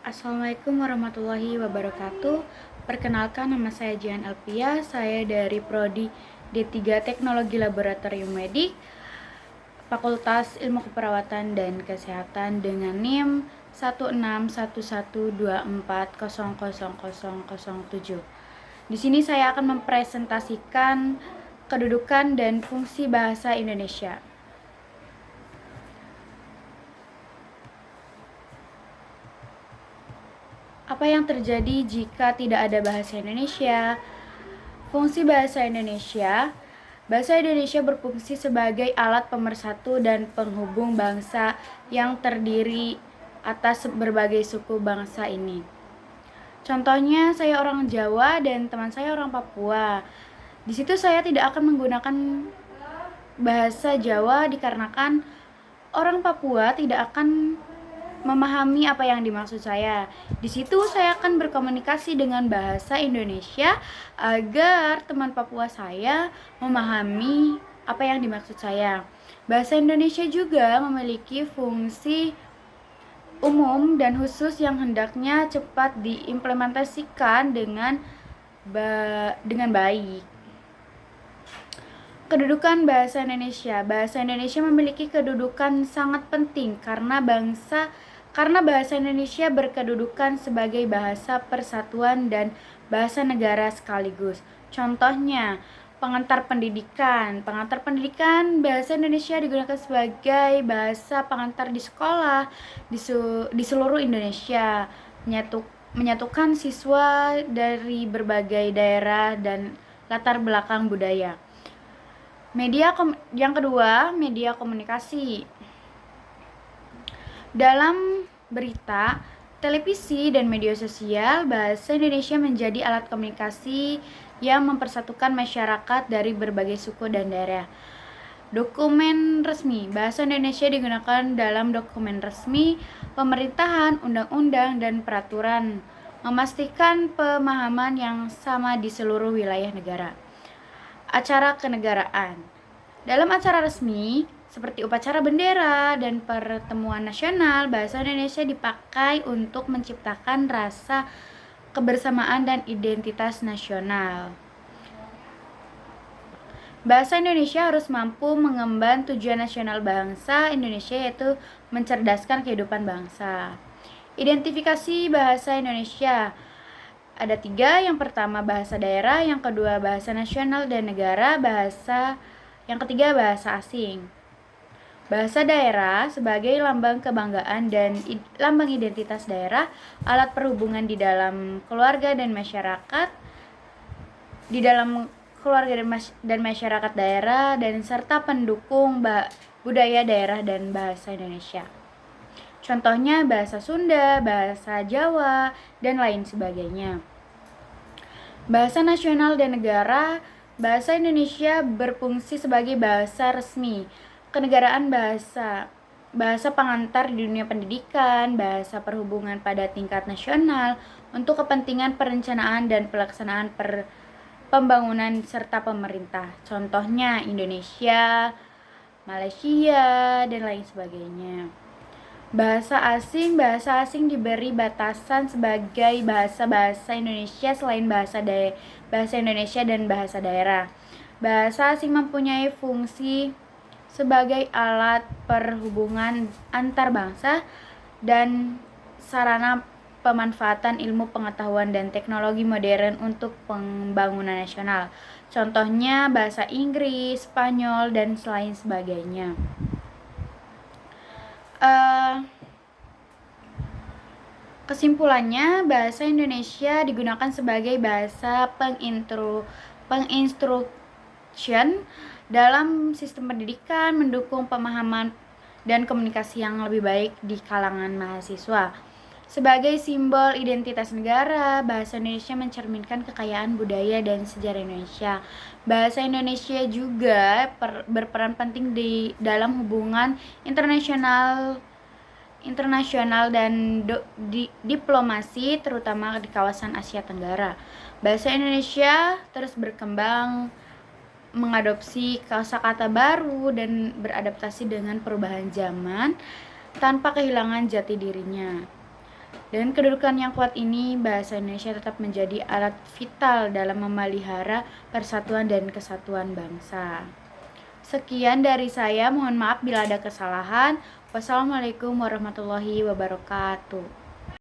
Assalamualaikum warahmatullahi wabarakatuh. Perkenalkan, nama saya Jian Elpia. Saya dari Prodi D3 Teknologi Laboratorium Medik, Fakultas Ilmu Keperawatan dan Kesehatan dengan NIM 16112400007. Di sini saya akan mempresentasikan kedudukan dan fungsi bahasa Indonesia. Apa yang terjadi jika tidak ada bahasa Indonesia? Fungsi bahasa Indonesia. Bahasa Indonesia berfungsi sebagai alat pemersatu dan penghubung bangsa yang terdiri atas berbagai suku bangsa ini. Contohnya, saya orang Jawa dan teman saya orang Papua. Di situ saya tidak akan menggunakan bahasa Jawa dikarenakan orang Papua tidak akan memahami apa yang dimaksud saya. Di situ saya akan berkomunikasi dengan bahasa Indonesia agar teman Papua saya memahami apa yang dimaksud saya. Bahasa Indonesia juga memiliki fungsi umum dan khusus yang hendaknya cepat diimplementasikan dengan baik. Kedudukan bahasa Indonesia. Bahasa Indonesia memiliki kedudukan sangat penting karena bahasa Indonesia berkedudukan sebagai bahasa persatuan dan bahasa negara sekaligus. Contohnya, pengantar pendidikan. Pengantar pendidikan bahasa Indonesia digunakan sebagai bahasa pengantar di sekolah di seluruh Indonesia, menyatukan siswa dari berbagai daerah dan latar belakang budaya. Yang kedua, media komunikasi. Dalam berita, televisi, dan media sosial, bahasa Indonesia menjadi alat komunikasi yang mempersatukan masyarakat dari berbagai suku dan daerah. Dokumen resmi. Bahasa Indonesia digunakan dalam dokumen resmi, pemerintahan, undang-undang, dan peraturan, memastikan pemahaman yang sama di seluruh wilayah negara. Acara kenegaraan. Dalam acara resmi seperti upacara bendera dan pertemuan nasional, bahasa Indonesia dipakai untuk menciptakan rasa kebersamaan dan identitas nasional. Bahasa Indonesia harus mampu mengemban tujuan nasional bangsa Indonesia, yaitu mencerdaskan kehidupan bangsa. Identifikasi bahasa Indonesia. Ada 3, yang pertama bahasa daerah, yang kedua bahasa nasional dan negara, yang ketiga bahasa asing. Bahasa daerah sebagai lambang kebanggaan dan lambang identitas daerah, alat perhubungan di dalam keluarga dan masyarakat, dan masyarakat daerah, dan serta pendukung budaya daerah dan bahasa Indonesia. Contohnya bahasa Sunda, bahasa Jawa, dan lain sebagainya. Bahasa nasional dan negara. Bahasa Indonesia berfungsi sebagai bahasa resmi kenegaraan, bahasa pengantar di dunia pendidikan, bahasa perhubungan pada tingkat nasional untuk kepentingan perencanaan dan pelaksanaan pembangunan serta pemerintah. Contohnya Indonesia, Malaysia, dan lain sebagainya. Bahasa asing diberi batasan sebagai bahasa Indonesia selain bahasa Indonesia dan bahasa daerah. Bahasa asing mempunyai fungsi sebagai alat perhubungan antar bangsa dan sarana pemanfaatan ilmu pengetahuan dan teknologi modern untuk pembangunan nasional. Contohnya bahasa Inggris, Spanyol, dan lain sebagainya. Kesimpulannya, bahasa Indonesia digunakan sebagai bahasa penginstruction dalam sistem pendidikan, mendukung pemahaman dan komunikasi yang lebih baik di kalangan mahasiswa. Sebagai simbol identitas negara, bahasa Indonesia mencerminkan kekayaan budaya dan sejarah Indonesia. Bahasa Indonesia juga berperan penting di dalam hubungan internasional dan diplomasi, terutama di kawasan Asia Tenggara. Bahasa Indonesia terus berkembang, mengadopsi kosakata baru dan beradaptasi dengan perubahan zaman tanpa kehilangan jati dirinya. Dengan kedudukan yang kuat ini, bahasa Indonesia tetap menjadi alat vital dalam memelihara persatuan dan kesatuan bangsa. Sekian dari saya, mohon maaf bila ada kesalahan. Wassalamualaikum warahmatullahi wabarakatuh.